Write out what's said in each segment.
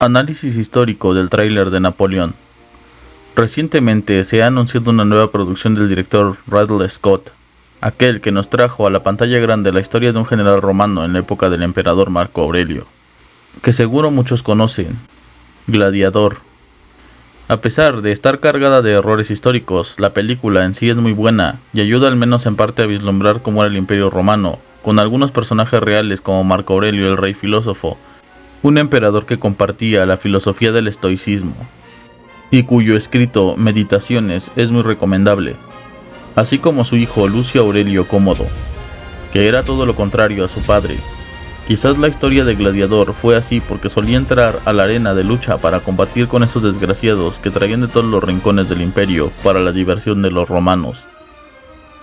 Análisis histórico del tráiler de Napoleón. Recientemente se ha anunciado una nueva producción del director Ridley Scott, aquel que nos trajo a la pantalla grande la historia de un general romano en la época del emperador Marco Aurelio, que seguro muchos conocen, Gladiador. A pesar de estar cargada de errores históricos, la película en sí es muy buena y ayuda al menos en parte a vislumbrar cómo era el Imperio Romano, con algunos personajes reales como Marco Aurelio, el rey filósofo, un emperador que compartía la filosofía del estoicismo, y cuyo escrito Meditaciones es muy recomendable, así como su hijo Lucio Aurelio Cómodo, que era todo lo contrario a su padre. Quizás la historia de Gladiador fue así porque solía entrar a la arena de lucha para combatir con esos desgraciados que traían de todos los rincones del imperio para la diversión de los romanos.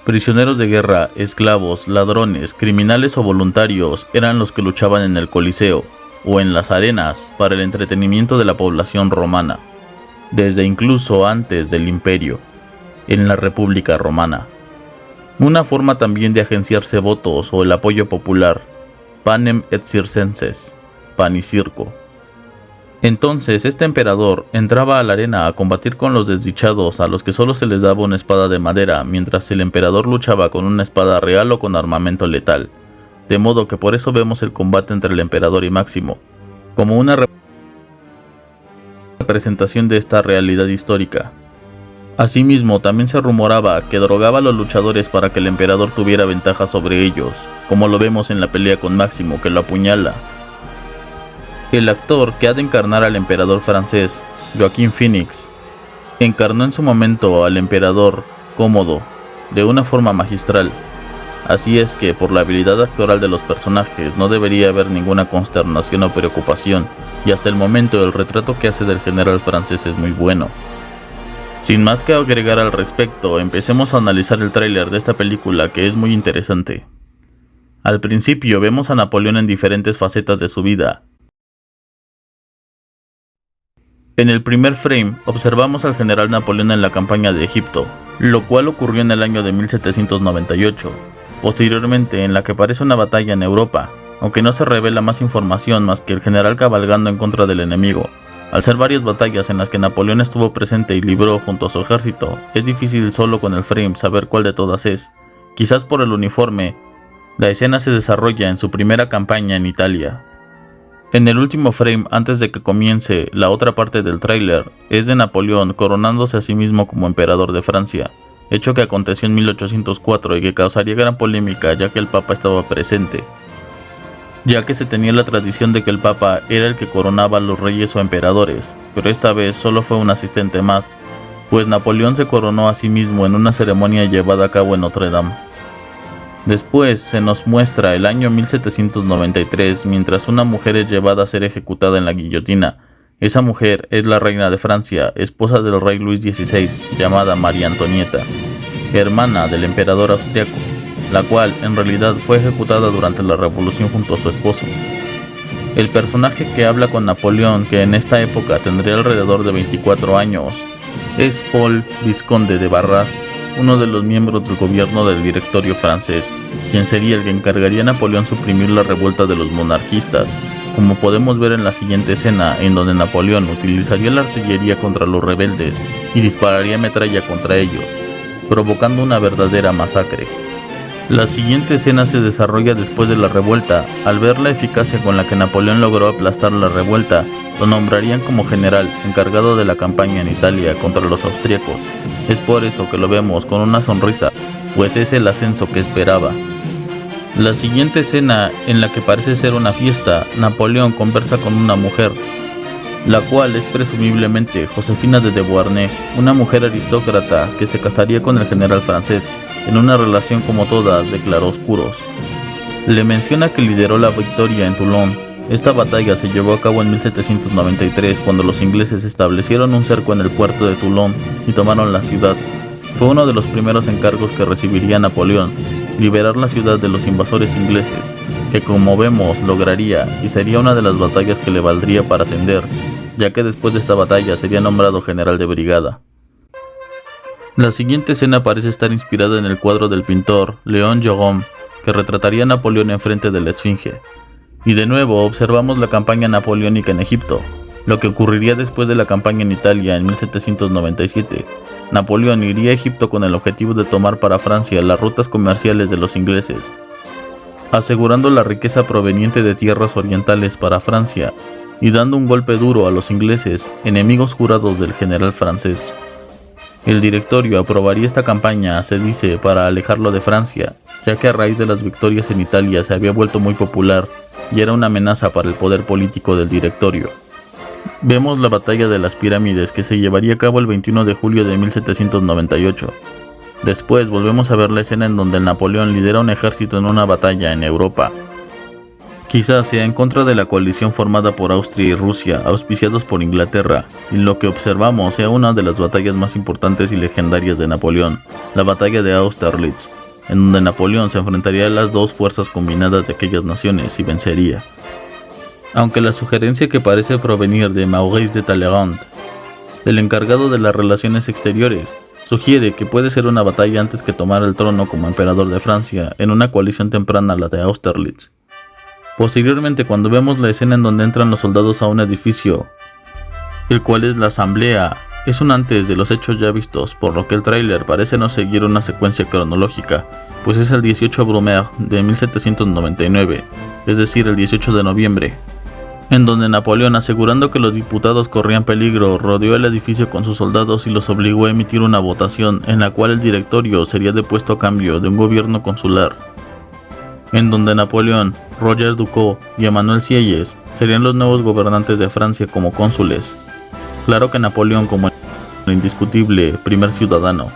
Prisioneros de guerra, esclavos, ladrones, criminales o voluntarios eran los que luchaban en el Coliseo o en las arenas para el entretenimiento de la población romana, desde incluso antes del imperio, en la República Romana. Una forma también de agenciarse votos o el apoyo popular, panem et circenses, pan y circo. Entonces este emperador entraba a la arena a combatir con los desdichados a los que solo se les daba una espada de madera, mientras el emperador luchaba con una espada real o con armamento letal. De modo que por eso vemos el combate entre el emperador y Máximo, como una representación de esta realidad histórica. Asimismo, también se rumoraba que drogaba a los luchadores para que el emperador tuviera ventaja sobre ellos, como lo vemos en la pelea con Máximo, que lo apuñala. El actor que ha de encarnar al emperador francés, Joaquin Phoenix, encarnó en su momento al emperador Cómodo de una forma magistral. Así es que, por la habilidad actoral de los personajes, no debería haber ninguna consternación o preocupación, y hasta el momento el retrato que hace del general francés es muy bueno. Sin más que agregar al respecto, empecemos a analizar el tráiler de esta película, que es muy interesante. Al principio vemos a Napoleón en diferentes facetas de su vida. En el primer frame observamos al general Napoleón en la campaña de Egipto, lo cual ocurrió en el año de 1798. Posteriormente, en la que aparece una batalla en Europa, aunque no se revela más información más que el general cabalgando en contra del enemigo. Al ser varias batallas en las que Napoleón estuvo presente y libró junto a su ejército, es difícil solo con el frame saber cuál de todas es. Quizás por el uniforme, la escena se desarrolla en su primera campaña en Italia. En el último frame, antes de que comience la otra parte del tráiler, es de Napoleón coronándose a sí mismo como emperador de Francia, hecho que aconteció en 1804 y que causaría gran polémica ya que el Papa estaba presente, ya que se tenía la tradición de que el Papa era el que coronaba a los reyes o emperadores, pero esta vez solo fue un asistente más, pues Napoleón se coronó a sí mismo en una ceremonia llevada a cabo en Notre Dame. Después se nos muestra el año 1793 mientras una mujer es llevada a ser ejecutada en la guillotina. Esa mujer es la reina de Francia, esposa del rey Luis XVI, llamada María Antonieta, hermana del emperador austriaco, la cual en realidad fue ejecutada durante la revolución junto a su esposo. El personaje que habla con Napoleón, que en esta época tendría alrededor de 24 años, es Paul Visconde de Barras, uno de los miembros del gobierno del Directorio francés, quien sería el que encargaría a Napoleón suprimir la revuelta de los monarquistas, como podemos ver en la siguiente escena, en donde Napoleón utilizaría la artillería contra los rebeldes y dispararía metralla contra ellos, provocando una verdadera masacre. La siguiente escena se desarrolla después de la revuelta. Al ver la eficacia con la que Napoleón logró aplastar la revuelta, lo nombrarían como general encargado de la campaña en Italia contra los austríacos. Es por eso que lo vemos con una sonrisa, pues es el ascenso que esperaba. La siguiente escena, en la que parece ser una fiesta, Napoleón conversa con una mujer, la cual es presumiblemente Josefina de Beauharnais, una mujer aristócrata que se casaría con el general francés, en una relación como todas de claroscuros. Le menciona que lideró la victoria en Toulon. Esta batalla se llevó a cabo en 1793 cuando los ingleses establecieron un cerco en el puerto de Toulon y tomaron la ciudad. Fue uno de los primeros encargos que recibiría Napoleón, liberar la ciudad de los invasores ingleses, que como vemos lograría y sería una de las batallas que le valdría para ascender, ya que después de esta batalla sería nombrado general de brigada. La siguiente escena parece estar inspirada en el cuadro del pintor Léon Gérôme, que retrataría a Napoleón enfrente de la Esfinge. Y de nuevo observamos la campaña napoleónica en Egipto. lo que ocurriría después de la campaña en Italia en 1797. Napoleón iría a Egipto con el objetivo de tomar para Francia las rutas comerciales de los ingleses, asegurando la riqueza proveniente de tierras orientales para Francia y dando un golpe duro a los ingleses, enemigos jurados del general francés. El directorio aprobaría esta campaña, se dice, para alejarlo de Francia, ya que a raíz de las victorias en Italia se había vuelto muy popular y era una amenaza para el poder político del directorio. Vemos la batalla de las pirámides, que se llevaría a cabo el 21 de julio de 1798. Después volvemos a ver la escena en donde Napoleón lidera un ejército en una batalla en Europa. Quizás sea en contra de la coalición formada por Austria y Rusia, auspiciados por Inglaterra, y lo que observamos sea una de las batallas más importantes y legendarias de Napoleón, la batalla de Austerlitz, en donde Napoleón se enfrentaría a las dos fuerzas combinadas de aquellas naciones y vencería. Aunque la sugerencia que parece provenir de Maurice de Talleyrand, el encargado de las relaciones exteriores, sugiere que puede ser una batalla antes que tomar el trono como emperador de Francia en una coalición temprana a la de Austerlitz. Posteriormente, cuando vemos la escena en donde entran los soldados a un edificio, el cual es la asamblea, es un antes de los hechos ya vistos, por lo que el tráiler parece no seguir una secuencia cronológica, pues es el 18 Brumaire de 1799, es decir, el 18 de noviembre, en donde Napoleón, asegurando que los diputados corrían peligro, rodeó el edificio con sus soldados y los obligó a emitir una votación en la cual el directorio sería depuesto a cambio de un gobierno consular, en donde Napoleón, Roger Ducos y Emmanuel Sieyes serían los nuevos gobernantes de Francia como cónsules. Claro que Napoleón como el indiscutible primer ciudadano.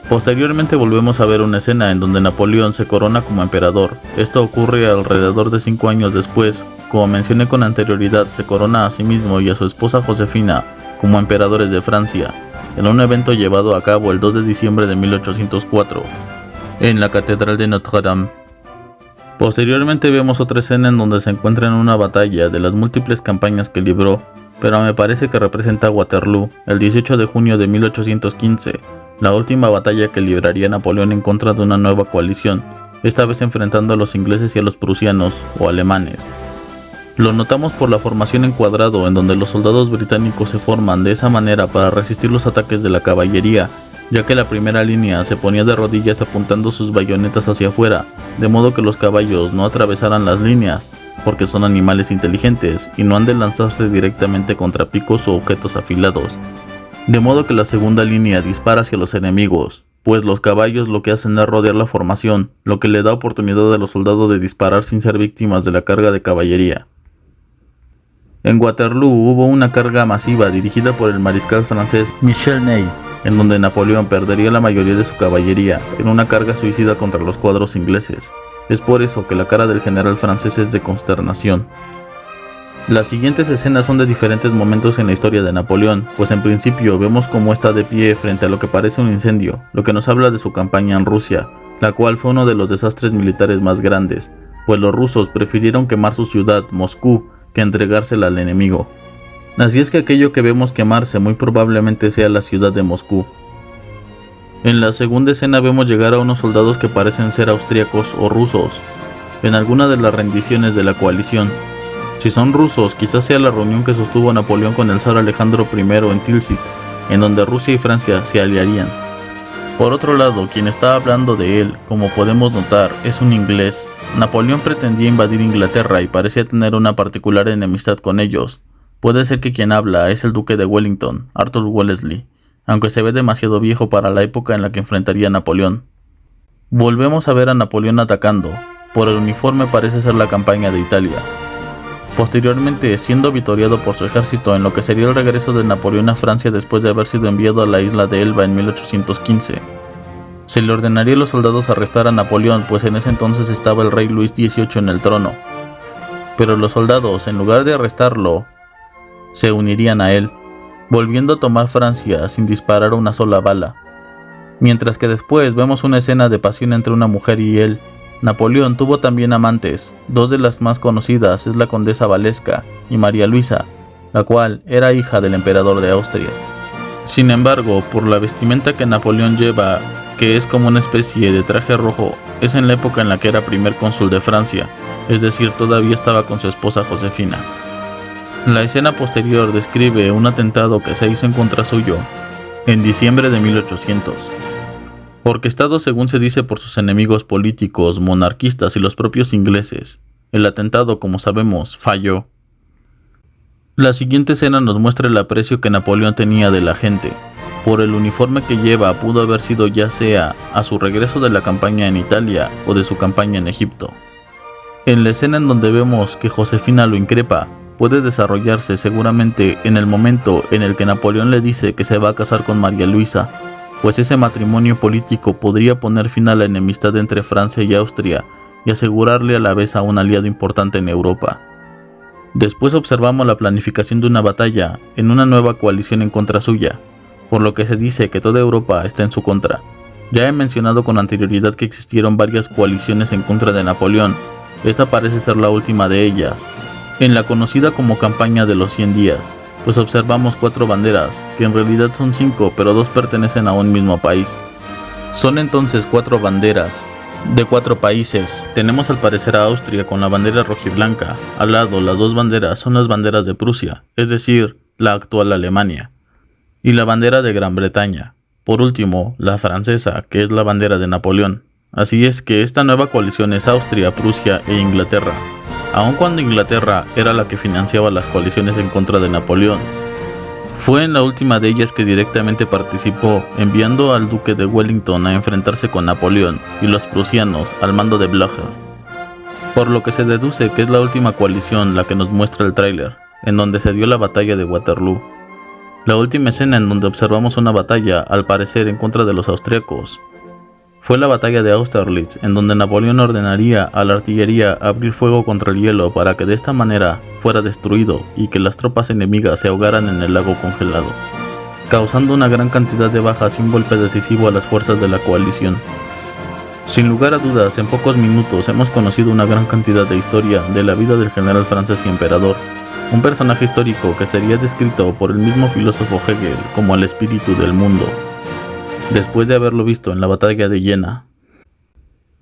Posteriormente volvemos a ver una escena en donde Napoleón se corona como emperador. Esto ocurre alrededor de 5 años después. Como mencioné con anterioridad, se corona a sí mismo y a su esposa Josefina como emperadores de Francia, en un evento llevado a cabo el 2 de diciembre de 1804, en la Catedral de Notre Dame. Posteriormente vemos otra escena en donde se encuentra en una batalla de las múltiples campañas que libró, pero me parece que representa Waterloo, el 18 de junio de 1815, la última batalla que libraría Napoleón en contra de una nueva coalición, esta vez enfrentando a los ingleses y a los prusianos o alemanes. Lo notamos por la formación en cuadrado, en donde los soldados británicos se forman de esa manera para resistir los ataques de la caballería, ya que la primera línea se ponía de rodillas apuntando sus bayonetas hacia afuera, de modo que los caballos no atravesaran las líneas, porque son animales inteligentes y no han de lanzarse directamente contra picos o objetos afilados. De modo que la segunda línea dispara hacia los enemigos, pues los caballos lo que hacen es rodear la formación, lo que le da oportunidad a los soldados de disparar sin ser víctimas de la carga de caballería. En Waterloo hubo una carga masiva dirigida por el mariscal francés Michel Ney, en donde Napoleón perdería la mayoría de su caballería en una carga suicida contra los cuadros ingleses. Es por eso que la cara del general francés es de consternación. Las siguientes escenas son de diferentes momentos en la historia de Napoleón, pues en principio vemos cómo está de pie frente a lo que parece un incendio, lo que nos habla de su campaña en Rusia, la cual fue uno de los desastres militares más grandes, pues los rusos prefirieron quemar su ciudad, Moscú, que entregársela al enemigo. Así es que aquello que vemos quemarse muy probablemente sea la ciudad de Moscú. En la segunda escena vemos llegar a unos soldados que parecen ser austríacos o rusos, en alguna de las rendiciones de la coalición. Si son rusos, quizás sea la reunión que sostuvo Napoleón con el zar Alejandro I en Tilsit, en donde Rusia y Francia se aliarían. Por otro lado, quien está hablando de él, como podemos notar, es un inglés. Napoleón pretendía invadir Inglaterra y parecía tener una particular enemistad con ellos. Puede ser que quien habla es el duque de Wellington, Arthur Wellesley, aunque se ve demasiado viejo para la época en la que enfrentaría a Napoleón. Volvemos a ver a Napoleón atacando. Por el uniforme parece ser la campaña de Italia. Posteriormente, siendo vitoreado por su ejército en lo que sería el regreso de Napoleón a Francia después de haber sido enviado a la isla de Elba en 1815. Se le ordenaría a los soldados arrestar a Napoleón, pues en ese entonces estaba el rey Luis XVIII en el trono. Pero los soldados, en lugar de arrestarlo, se unirían a él, volviendo a tomar Francia sin disparar una sola bala. Mientras que después vemos una escena de pasión entre una mujer y él. Napoleón tuvo también amantes, dos de las más conocidas es la condesa Valeska y María Luisa, la cual era hija del emperador de Austria. Sin embargo, por la vestimenta que Napoleón lleva, que es como una especie de traje rojo, es en la época en la que era primer cónsul de Francia, es decir, todavía estaba con su esposa Josefina. La escena posterior describe un atentado que se hizo en contra suyo en diciembre de 1800, orquestado según se dice por sus enemigos políticos, monarquistas y los propios ingleses. El atentado, como sabemos, falló. La siguiente escena nos muestra el aprecio que Napoleón tenía de la gente. Por el uniforme que lleva pudo haber sido ya sea a su regreso de la campaña en Italia o de su campaña en Egipto. En la escena en donde vemos que Josefina lo increpa, puede desarrollarse seguramente en el momento en el que Napoleón le dice que se va a casar con María Luisa, pues ese matrimonio político podría poner fin a la enemistad entre Francia y Austria y asegurarle a la vez a un aliado importante en Europa. Después observamos la planificación de una batalla en una nueva coalición en contra suya, por lo que se dice que toda Europa está en su contra. Ya he mencionado con anterioridad que existieron varias coaliciones en contra de Napoleón. Esta parece ser la última de ellas, en la conocida como campaña de los 100 días, pues observamos 4 banderas, que en realidad son 5, pero 2 pertenecen a un mismo país. Son entonces 4 banderas de 4 países. Tenemos al parecer a Austria con la bandera rojiblanca. Al lado, las 2 banderas son las banderas de Prusia, es decir, la actual Alemania, y la bandera de Gran Bretaña. Por último, la francesa, que es la bandera de Napoleón. Así es que esta nueva coalición es Austria, Prusia e Inglaterra, aun cuando Inglaterra era la que financiaba las coaliciones en contra de Napoleón. Fue en la última de ellas que directamente participó, enviando al duque de Wellington a enfrentarse con Napoleón y los prusianos al mando de Blücher, por lo que se deduce que es la última coalición la que nos muestra el tráiler, en donde se dio la batalla de Waterloo. La última escena en donde observamos una batalla, al parecer en contra de los austriacos, fue la batalla de Austerlitz, en donde Napoleón ordenaría a la artillería abrir fuego contra el hielo para que de esta manera fuera destruido y que las tropas enemigas se ahogaran en el lago congelado, causando una gran cantidad de bajas y un golpe decisivo a las fuerzas de la coalición. Sin lugar a dudas, en pocos minutos hemos conocido una gran cantidad de historia de la vida del general francés y emperador, un personaje histórico que sería descrito por el mismo filósofo Hegel como el espíritu del mundo, después de haberlo visto en la batalla de Jena.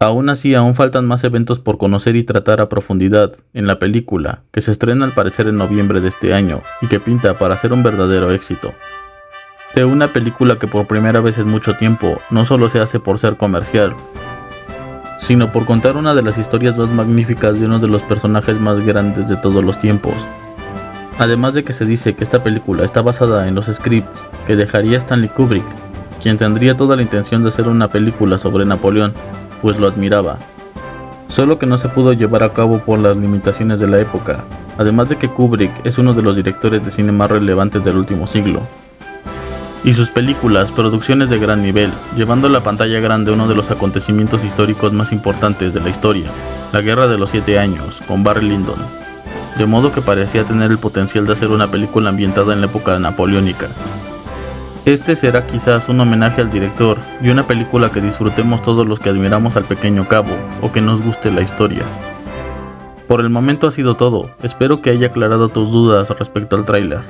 Aún así, aún faltan más eventos por conocer y tratar a profundidad en la película, que se estrena al parecer en noviembre de este año y que pinta para ser un verdadero éxito. De una película que por primera vez en mucho tiempo no solo se hace por ser comercial, sino por contar una de las historias más magníficas de uno de los personajes más grandes de todos los tiempos. Además de que se dice que esta película está basada en los scripts que dejaría Stanley Kubrick, quien tendría toda la intención de hacer una película sobre Napoleón, pues lo admiraba. Solo que no se pudo llevar a cabo por las limitaciones de la época, además de que Kubrick es uno de los directores de cine más relevantes del último siglo. Y sus películas, producciones de gran nivel, llevando a la pantalla grande uno de los acontecimientos históricos más importantes de la historia, la Guerra de los 7 Años, con Barry Lyndon, de modo que parecía tener el potencial de hacer una película ambientada en la época napoleónica. Este será quizás un homenaje al director y una película que disfrutemos todos los que admiramos al pequeño cabo o que nos guste la historia. Por el momento ha sido todo, espero que haya aclarado tus dudas respecto al tráiler.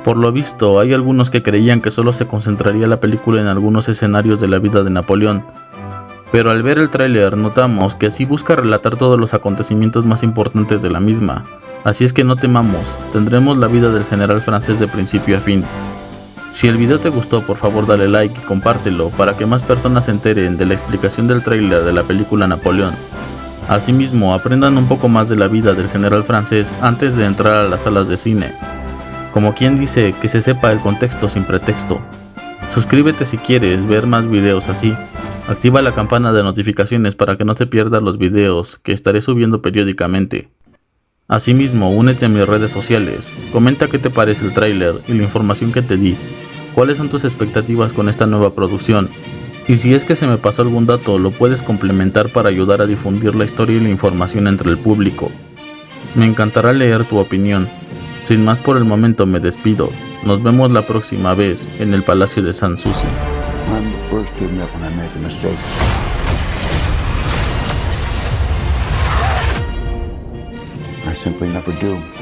Por lo visto, hay algunos que creían que solo se concentraría la película en algunos escenarios de la vida de Napoleón, pero al ver el tráiler notamos que sí busca relatar todos los acontecimientos más importantes de la misma, así es que no temamos, tendremos la vida del general francés de principio a fin. Si el video te gustó, por favor dale like y compártelo para que más personas se enteren de la explicación del tráiler de la película Napoleón. Asimismo, aprendan un poco más de la vida del general francés antes de entrar a las salas de cine. Como quien dice, que se sepa el contexto sin pretexto. Suscríbete si quieres ver más videos así. Activa la campana de notificaciones para que no te pierdas los videos que estaré subiendo periódicamente. Asimismo, únete a mis redes sociales, comenta qué te parece el tráiler y la información que te di, cuáles son tus expectativas con esta nueva producción, y si es que se me pasó algún dato lo puedes complementar para ayudar a difundir la historia y la información entre el público. Me encantará leer tu opinión. Sin más por el momento me despido, nos vemos la próxima vez en el Palacio de Sanssouci. I simply never do.